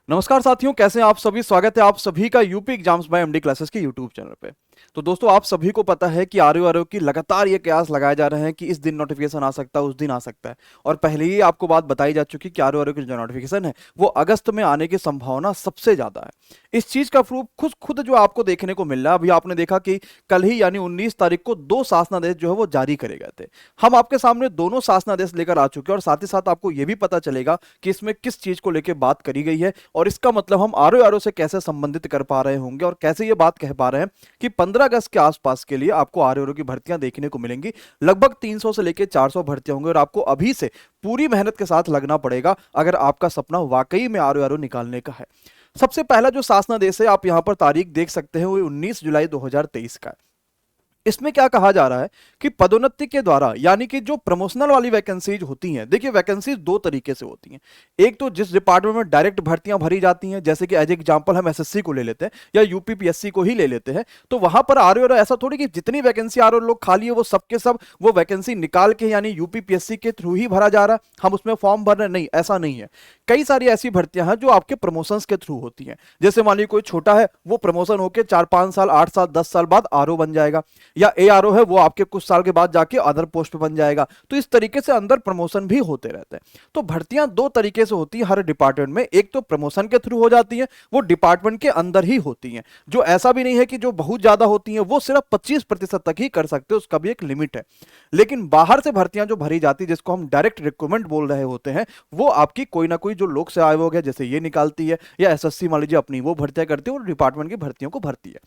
नमस्कार साथियों, कैसे हैं आप सभी। स्वागत है आप सभी का UP exams by MD classes के यूट्यूब चैनल पे। तो दोस्तों, आप सभी को पता है कि आरओ की लगातार ये कयास लगाए जा रहे हैं कि इस दिन नोटिफिकेशन आ सकता है, उस दिन आ सकता है। और पहले ही आपको बात बताई जा चुकी कि आरओ की जो नोटिफिकेशन है वो अगस्त में आने की संभावना सबसे ज्यादा है। इस चीज का प्रूफ खुद खुद जो आपको देखने को मिल रहा है। अभी आपने देखा कि कल ही यानी 19 तारीख को 2 शासनादेश जो है वो जारी करे गए थे। हम आपके सामने दोनों शासनादेश लेकर आ चुके हैं और साथ ही साथ आपको यह भी पता चलेगा कि इसमें किस चीज को लेकर बात करी गई है और इसका मतलब हम आरओ से कैसे संबंधित कर पा रहे होंगे और कैसे ये बात कह पा रहे हैं कि 15 अगस्त के आसपास के लिए आपको आरओ की भर्तियां देखने को मिलेंगी। लगभग 300 से लेकर 400 भर्तियां होंगी और आपको अभी से पूरी मेहनत के साथ लगना पड़ेगा अगर आपका सपना वाकई में आरओ निकालने का है। सबसे पहला जो शासनादेश है, आप यहां पर तारीख देख सकते हैं, वो 19 जुलाई 2023 का है। इसमें क्या कहा जा रहा है कि पदोन्नति के द्वारा यानी कि जो प्रमोशनल वाली वैकेंसीज होती हैं, देखिए वैकेंसीज दो तरीके से होती हैं। एक तो जिस डिपार्टमेंट में डायरेक्ट भर्तियां भरी जाती हैं, जैसे कि एज एग्जांपल हम एसएससी को ले लेते हैं या यूपीपीएससी को ही ले लेते हैं, तो वहां पर आरओ ऐसा थोड़ी कि जितनी वैकेंसी आरओ लोग खाली है वो सबके सब वो वैकेंसी निकाल के यानी यूपीपीएससी के थ्रू ही भरा जा रहा है, हम उसमें फॉर्म भर रहे नहीं, ऐसा नहीं है। कई सारी ऐसी भर्तियां हैं जो आपके प्रमोशन के थ्रू होती हैं। जैसे मान लीजिए कोई छोटा है, वो प्रमोशन होकर 4-5 साल 8 साल 10 साल बाद आरओ बन जाएगा, या एआरओ है वो आपके कुछ साल के बाद जाके अदर पोस्ट पे बन जाएगा। तो इस तरीके से अंदर प्रमोशन भी होते रहते हैं। तो भर्तियां दो तरीके से होती है हर डिपार्टमेंट में। एक तो प्रमोशन के थ्रू हो जाती है, वो डिपार्टमेंट के अंदर ही होती हैं। जो ऐसा भी नहीं है कि जो बहुत ज्यादा होती हैं वो सिर्फ 25% तक ही कर सकते, उसका भी एक लिमिट है। लेकिन बाहर से भर्तियां जो भरी जाती है, जिसको हम डायरेक्ट रिक्रूटमेंट बोल रहे होते हैं, वो आपकी कोई ना कोई जो लोक सेवा आयोग है जैसे ये निकालती है, या एसएससी मान लीजिए अपनी वो भर्तियां करती है और डिपार्टमेंट की भर्तियों को भरती है।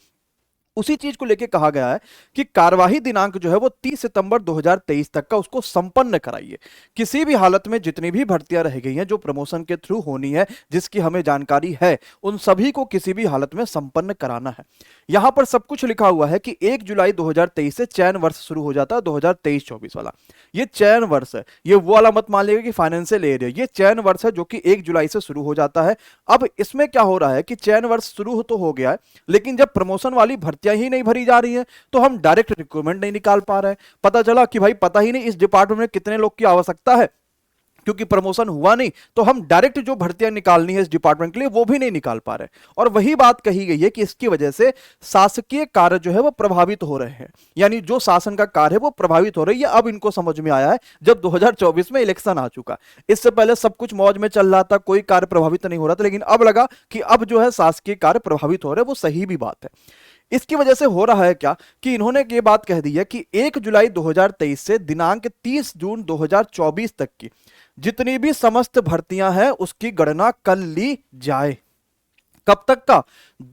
उसी चीज को लेकर कहा गया है कि कार्यवाही दिनांक जो है वो 30 सितंबर 2023 तक का उसको संपन्न कराइए। किसी भी हालत में जितनी भी भर्तियां रह गई हैं जो प्रमोशन के थ्रू होनी है, जिसकी हमें जानकारी है, उन सभी को किसी भी हालत में संपन्न कराना है। यहां पर सब कुछ लिखा हुआ है कि 1 जुलाई 2023 से चयन वर्ष शुरू हो जाता है, 2023-24 वाला। ये चयन वर्ष है, ये वो वाला मत मान लीजिए कि फाइनेंशियल ईयर है, ये चयन वर्ष है जो कि 1 जुलाई से शुरू हो जाता है। अब इसमें क्या हो रहा है कि चयन वर्ष शुरू तो हो गया है, लेकिन जब प्रमोशन वाली भर्तियां ही नहीं भरी जा रही हैं तो हम डायरेक्ट रिक्रूटमेंट नहीं निकाल पा रहे हैं। पता चला कि भाई पता ही नहीं इस डिपार्टमेंट में कितने लोग की आवश्यकता है, क्योंकि प्रमोशन हुआ नहीं, तो हम डायरेक्ट जो भर्तियां निकालनी है इस डिपार्टमेंट के लिए वो भी नहीं निकाल पा रहे। और वही बात कही गई है कि इसकी वजह से शासकीय कार्य जो है वो प्रभावित हो रहे हैं, यानी जो शासन का कार्य है वो प्रभावित हो रही है। अब इनको समझ में आया है जब 2024 में इलेक्शन आ चुका। इससे पहले सब कुछ मौज में चल रहा था, कोई कार्य प्रभावित नहीं हो रहा था, लेकिन अब लगा कि अब जो है शासकीय कार्य प्रभावित हो रहे हैं। वो सही भी बात है। इसकी वजह से हो रहा है क्या कि इन्होंने ये बात कह दी है कि 1 जुलाई 2023 से दिनांक 30 जून 2024 तक की जितनी भी समस्त भर्तियां हैं उसकी गणना कर ली जाए। कब तक का?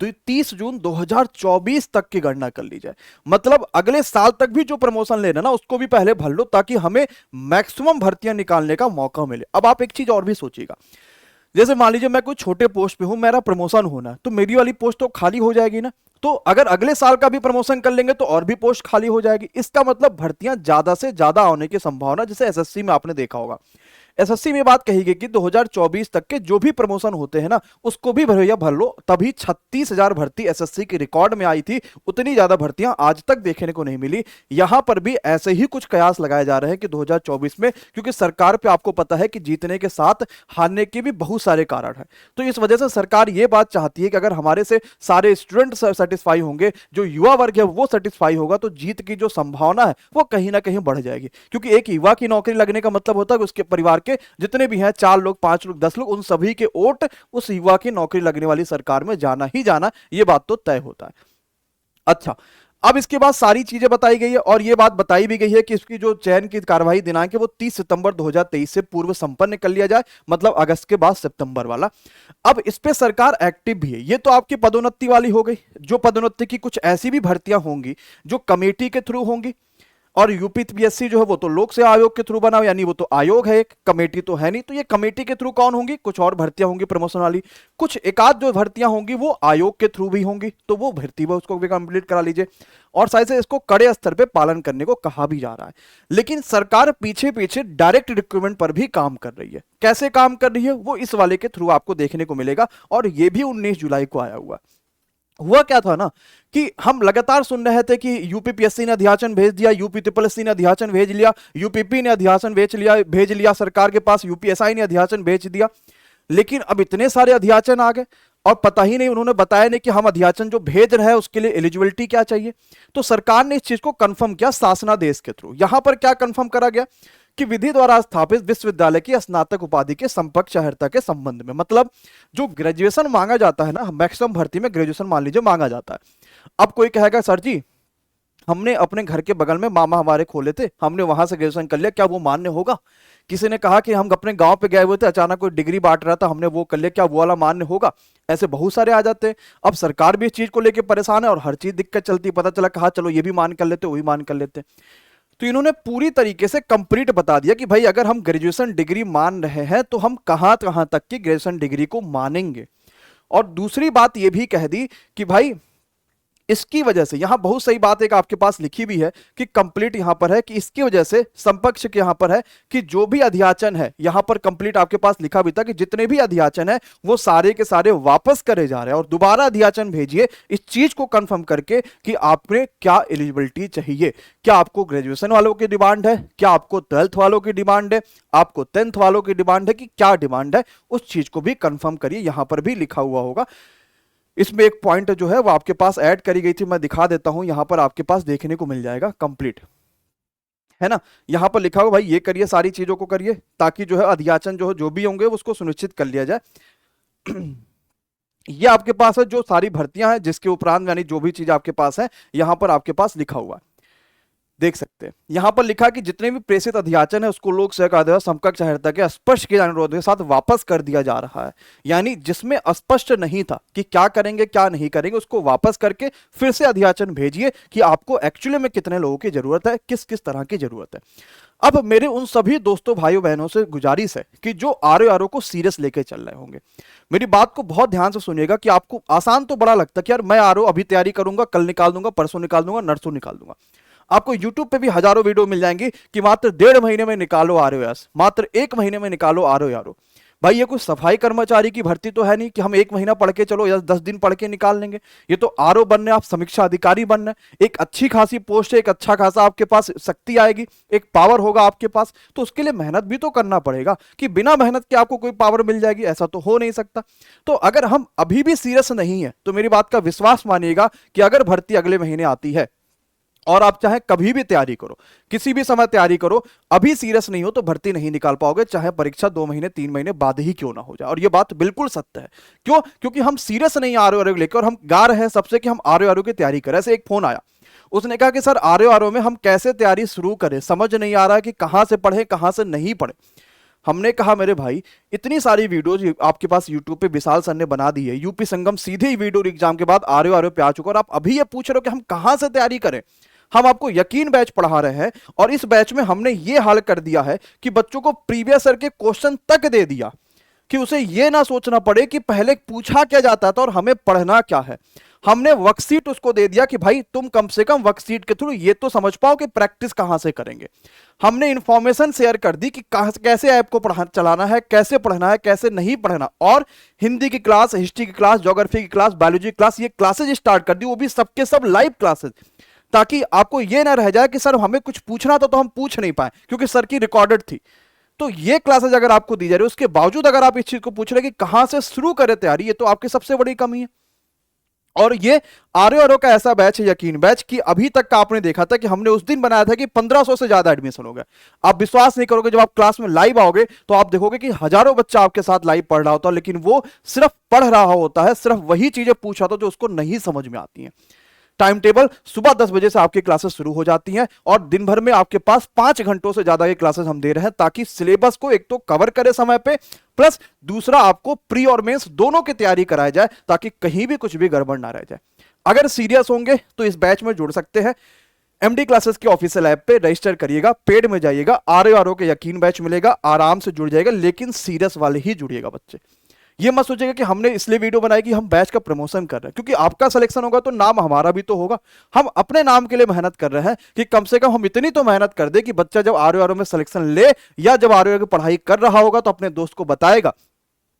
30 जून 2024 तक की गणना कर ली जाए। मतलब अगले साल तक भी जो प्रमोशन लेना ना उसको भी पहले भर लो, ताकि हमें मैक्सिमम भर्तियां निकालने का मौका मिले। अब आप एक चीज और भी सोचिएगा, जैसे मान लीजिए मैं कोई छोटे पोस्ट पे हूं, मेरा प्रमोशन होना है, तो मेरी वाली पोस्ट तो खाली हो जाएगी ना। तो अगर अगले साल का भी प्रमोशन कर लेंगे तो और भी पोस्ट खाली हो जाएगी। इसका मतलब भर्तियां ज्यादा से ज्यादा होने की संभावना, जैसे एसएससी में आपने देखा होगा। एसएससी में बात कही गई कि 2024 तक के जो भी प्रमोशन होते हैं ना उसको भी भैया भर लो। तभी 36,000 भर्ती एसएससी के रिकॉर्ड में आई थी। उतनी ज्यादा भर्तियां आज तक देखने को नहीं मिली। यहां पर भी ऐसे ही कुछ कयास लगाए जा रहे हैं कि 2024 में, क्योंकि सरकार पे आपको पता है कि जीतने के साथ हारने के भी बहुत सारे कारण हैं, तो इस वजह से सरकार ये बात चाहती है कि अगर हमारे से सारे स्टूडेंट सेटिस्फाई होंगे, जो युवा वर्ग है वो सेटिस्फाई होगा, तो जीत की जो संभावना है वो कहीं ना कहीं बढ़ जाएगी। क्योंकि एक युवा की नौकरी लगने का मतलब होता है कि उसके परिवार के जितने भी हैं, 4 लोग 5 लोग 10 लोग, उन सभी के वोट उस युवा की नौकरी लगने वाली सरकार में जाना ही जाना, ये बात तो तय होता है। अच्छा, अब इसके बाद सारी चीजें बताई गई है और यह बात बताई भी गई है कि इसकी जो चयन की कार्यवाही दिनांक है वो 30 सितंबर 2023 से पूर्व संपन्न कर लिया जाए, मतलब अगस्त के बाद सितंबर वाला। अब इस पे सरकार एक्टिव भी है। ये तो आपकी पदोन्नति वाली हो गई। जो पदोन्नति की कुछ ऐसी भी भर्तियां होंगी जो कमेटी के थ्रू होंगी, और यूपीपीएससी जो है वो तो लोक सेवा आयोग के थ्रू बना, यानी वो तो आयोग है, एक कमेटी तो है नहीं। तो ये कमेटी के थ्रू कौन होंगी? कुछ और भर्तियां होंगी प्रमोशन वाली। कुछ एकाध जो भर्तियां होंगी वो आयोग के थ्रू भी होंगी, तो वो भर्ती वो उसको भी कंप्लीट करा लीजिए। और साथ से इसको कड़े स्तर पे पालन करने को कहा भी जा रहा है। लेकिन सरकार पीछे पीछे डायरेक्ट रिक्रूटमेंट पर भी काम कर रही है। कैसे काम कर रही है वो इस वाले के थ्रू आपको देखने को मिलेगा, और ये भी 19 जुलाई को आया हुआ। हुआ क्या था ना कि हम लगातार सुन रहे थे कि यूपीपीएससी ने अध्याचन भेज दिया, यूपी ट्रिपल एससी ने अध्याचन भेज लिया, यूपीपी ने अध्याचन भेज लिया सरकार के पास, यूपीएसआई ने अध्याचन भेज दिया। लेकिन अब इतने सारे अध्याचन आ गए और पता ही नहीं, उन्होंने बताया नहीं कि हम अध्याचन जो भेज रहे हैं उसके लिए एलिजिबिलिटी क्या चाहिए। तो सरकार ने इस चीज को कंफर्म किया शासनादेश के थ्रू। यहां पर क्या कंफर्म करा गया कि विधि द्वारा स्थापित विश्वविद्यालय की स्नातक उपाधि के समकक्ष अर्हता के संबंध में, मतलब जो ग्रेजुएशन मांगा जाता है ना, मैक्सिमम भर्ती में ग्रेजुएशन मान लीजिए मांगा जाता है। अब कोई कहेगा सर जी हमने अपने घर के बगल में मामा हमारे खोले थे, हमने वहां से ग्रेजुएशन कर लिया, क्या वो मान्य होगा? किसी ने कहा कि हम अपने गांव पे गए हुए थे, अचानक कोई डिग्री बांट रहा था, हमने वो कर लिया, क्या वो वाला मान्य होगा? ऐसे बहुत सारे आ जाते हैं। अब सरकार भी इस चीज को लेकर परेशान है और हर चीज दिक्कत चलती, पता चला कहा चलो ये भी मान कर लेते, वही मान कर लेते। तो इन्होंने पूरी तरीके से कंप्लीट बता दिया कि भाई अगर हम ग्रेजुएशन डिग्री मान रहे हैं तो हम कहां कहां तक की ग्रेजुएशन डिग्री को मानेंगे। और दूसरी बात यह भी कह दी कि भाई इसकी वजह से, यहां बहुत सही बात एक आपके पास लिखी भी है कि कंप्लीट यहां पर है कि इसकी वजह से समकक्ष के यहां पर है कि जो भी अध्याचन है, यहां पर कंप्लीट आपके पास लिखा भी था कि जितने भी अध्याचन है वो सारे के सारे वापस करे जा रहे हैं और दोबारा अध्याचन भेजिए इस चीज को कंफर्म करके कि आपने क्या एलिजिबिलिटी चाहिए। क्या आपको ग्रेजुएशन वालों की डिमांड है, क्या आपको 12th वालों की डिमांड है, आपको 10th वालों की डिमांड है, कि क्या डिमांड है, उस चीज को भी कंफर्म करिए। यहां पर भी लिखा हुआ होगा। इसमें एक पॉइंट जो है वो आपके पास ऐड करी गई थी, मैं दिखा देता हूं, यहां पर आपके पास देखने को मिल जाएगा कंप्लीट, है ना। यहां पर लिखा हुआ भाई ये करिए, सारी चीजों को करिए ताकि जो है अध्याचन जो भी होंगे उसको सुनिश्चित कर लिया जाए। ये आपके पास है जो सारी भर्तियां हैं, जिसके उपरांत यानी जो भी चीज आपके पास है यहां पर आपके पास लिखा हुआ है, देख सकते हैं। यहां पर लिखा कि जितने भी प्रेषित अध्याचन है उसको लोक सेवक आदेश समकक्ष अर्हता के स्पष्ट किए जाने अनुरोध के साथ वापस कर दिया जा रहा है। यानी जिसमें स्पष्ट नहीं था कि क्या करेंगे क्या नहीं करेंगे, उसको वापस करके फिर से अध्याचन भेजिए कि आपको एक्चुअली में कितने लोगों की जरूरत है, किस किस तरह की जरूरत है। अब मेरे उन सभी दोस्तों भाइयों बहनों से गुजारिश है कि जो आरओ को सीरियस लेके चल रहे होंगे, मेरी बात को बहुत ध्यान से सुनिएगा कि आपको आसान तो बड़ा लगता है कि यार मैं आरओ अभी तैयारी करूंगा, कल निकाल दूंगा, परसों निकाल दूंगा, नरसों निकाल दूंगा। आपको YouTube पे भी हजारों वीडियो मिल जाएंगी कि मात्र 1.5 महीने में निकालो आरओएस, मात्र 1 महीने में निकालो आरओ। भाई ये कुछ सफाई कर्मचारी की भर्ती तो है नहीं कि हम 1 महीना पढ़ के चलो या 10 दिन पढ़ के निकाल लेंगे। ये तो आरओ बनने, आप समीक्षा अधिकारी बनना, एक अच्छी खासी पोस्ट है, एक अच्छा खासा आपके पास शक्ति आएगी, एक पावर होगा आपके पास, तो उसके लिए मेहनत भी तो करना पड़ेगा। कि बिना मेहनत के आपको कोई पावर मिल जाएगी, ऐसा तो हो नहीं सकता। तो अगर हम अभी भी सीरियस नहीं है तो मेरी बात का विश्वास मानिएगा कि अगर भर्ती अगले महीने आती है और आप चाहे कभी भी तैयारी करो, किसी भी समय तैयारी करो, अभी सीरियस नहीं हो तो भर्ती नहीं निकाल पाओगे, चाहे परीक्षा 2 महीने 3 महीने बाद ही क्यों ना हो जाए। और ये बात बिल्कुल सत्य है। क्यों? क्योंकि हम सीरियस नहीं आरओ लेकर, और हम गा रहे हैं सबसे कि हम आरओ की तैयारी करें। ऐसे एक फोन आया, उसने कहा कि सर आरओ में हम कैसे तैयारी शुरू करें, समझ नहीं आ रहा है कि कहां से पढ़े कहां से नहीं पढ़े। हमने कहा मेरे भाई इतनी सारी वीडियोज आपके पास यूट्यूब पे विशाल सर ने बना दी है, यूपी संगम सीधे ही वीडियो एग्जाम के बाद आरओ पे आ चुका, और आप अभी ये पूछ रहे हो कि हम कहां से तैयारी करें। हम आपको यकीन बैच पढ़ा रहे हैं और इस बैच में हमने ये हाल कर दिया है कि बच्चों को प्रीवियस ईयर के क्वेश्चन तक दे दिया कि उसे ये ना सोचना पड़े कि पहले पूछा क्या जाता था और हमें पढ़ना क्या है। हमने वर्कशीट उसको दे दिया कि भाई तुम कम से कम वर्कशीट के थ्रू ये तो समझ पाओ कि प्रैक्टिस कहां से करेंगे। हमने इंफॉर्मेशन शेयर कर दी कि कैसे ऐप को चलाना है, कैसे पढ़ना है, कैसे नहीं पढ़ना। और हिंदी की क्लास, हिस्ट्री की क्लास, ज्योग्राफी की क्लास, बायोलॉजी की क्लास, ये क्लासेज स्टार्ट कर दी, वो भी सबके सब लाइव क्लासेज, ताकि आपको यह ना रह जाए कि सर हमें कुछ पूछना था तो हम पूछ नहीं पाए क्योंकि सर की रिकॉर्डेड थी। तो ये क्लासेज अगर आपको दी जा रही है, उसके बावजूद अगर आप इस चीज को पूछ रहे कि कहां से शुरू करें तैयारी, ये तो आपकी सबसे बड़ी कमी है। और ये आरओ का ऐसा बैच है, यकीन बैच, कि अभी तक का आपने देखा था कि हमने उस दिन बनाया था कि 1500 से ज्यादा एडमिशन हो गया। आप विश्वास नहीं करोगे, जब आप क्लास में लाइव आओगे तो आप देखोगे कि हजारों बच्चा आपके साथ लाइव पढ़ रहा होता है, लेकिन वो सिर्फ पढ़ रहा होता है, सिर्फ वही चीजें पूछ रहा था जो उसको नहीं समझ में आती हैं। टाइम टेबल सुबह 10 बजे से आपकी क्लासेस शुरू हो जाती हैं और दिन भर में आपके पास 5 घंटों से ज्यादा ये क्लासेस हम दे रहे हैं, ताकि सिलेबस को एक तो कवर करे समय पे, प्लस दूसरा आपको प्री और मेंस दोनों की तैयारी कराई जाए, ताकि कहीं भी कुछ भी गड़बड़ ना रह जाए। अगर सीरियस होंगे तो इस बैच में जुड़ सकते हैं। एमडी क्लासेस के ऑफिशियल ऐप पे रजिस्टर करिएगा, पेड में जाइएगा, आरओ के यकीन बैच मिलेगा, आराम से जुड़ जाएगा, लेकिन सीरियस वाले ही जुड़िएगा बच्चे। ये मत सोचिएगा कि हमने इसलिए वीडियो बनाई कि हम बैच का प्रमोशन कर रहे हैं, क्योंकि आपका सिलेक्शन होगा तो नाम हमारा भी तो होगा। हम अपने नाम के लिए मेहनत कर रहे हैं कि कम से कम हम इतनी तो मेहनत कर दे कि बच्चा जब आरओ में सिलेक्शन ले या जब आरओ की पढ़ाई कर रहा होगा तो अपने दोस्त को बताएगा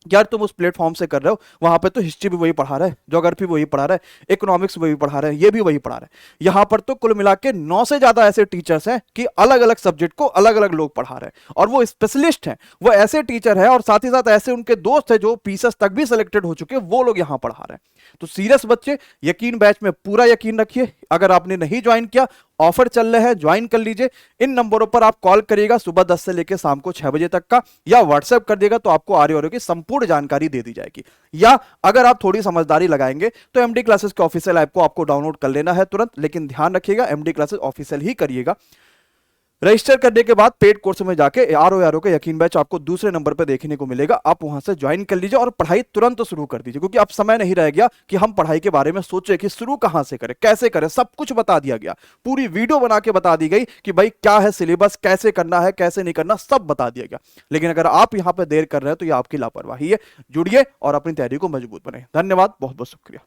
यार तुम उस प्लेटफॉर्म से कर रहे हो, वहां पे तो हिस्ट्री भी वही पढ़ा रहा है, ज्योग्राफी वही पढ़ा रहा है, इकोनॉमिक्स वही पढ़ा रहा है, ये भी वही पढ़ा रहा है। यहाँ पर तो कुल मिला के 9 से ज्यादा ऐसे टीचर्स हैं कि अलग अलग सब्जेक्ट को अलग अलग लोग पढ़ा रहे हैं, और वो स्पेशलिस्ट हैं, वो ऐसे टीचर है, और साथ ही साथ ऐसे उनके दोस्त है जो पीसेस तक भी सिलेक्टेड हो चुके हैं, वो लोग यहाँ पढ़ा रहे हैं। तो सीरियस बच्चे, यकीन बैच में पूरा यकीन रखिए। अगर आपने नहीं ज्वाइन किया, ऑफर चल रहे हैं, ज्वाइन कर लीजिए। इन नंबरों पर आप कॉल करिएगा सुबह 10 से लेकर शाम को 6 बजे तक का, या व्हाट्सएप कर देगा तो आपको आर्य की संपूर्ण जानकारी दे दी जाएगी। या अगर आप थोड़ी समझदारी लगाएंगे तो एमडी क्लासेस के ऑफिशियल ऐप को आपको डाउनलोड कर लेना है तुरंत, लेकिन ध्यान रखिएगा एमडी क्लासेस ऑफिशियल ही करिएगा। रजिस्टर करने के बाद पेड कोर्स में जाके आर का यकीन बैच आपको दूसरे नंबर पर देखने को मिलेगा, आप वहां से ज्वाइन कर लीजिए और पढ़ाई तुरंत शुरू कर दीजिए, क्योंकि अब समय नहीं रह गया कि हम पढ़ाई के बारे में सोचे कि शुरू कहां से करें, कैसे करें। सब कुछ बता दिया गया, पूरी वीडियो बना के बता दी गई कि भाई क्या है सिलेबस, कैसे करना है, कैसे नहीं करना, सब बता दिया गया। लेकिन अगर आप यहां पर देर कर रहे हैं तो यह आपकी लापरवाही है। जुड़िए और अपनी तैयारी को मजबूत बनाए। धन्यवाद, बहुत बहुत शुक्रिया।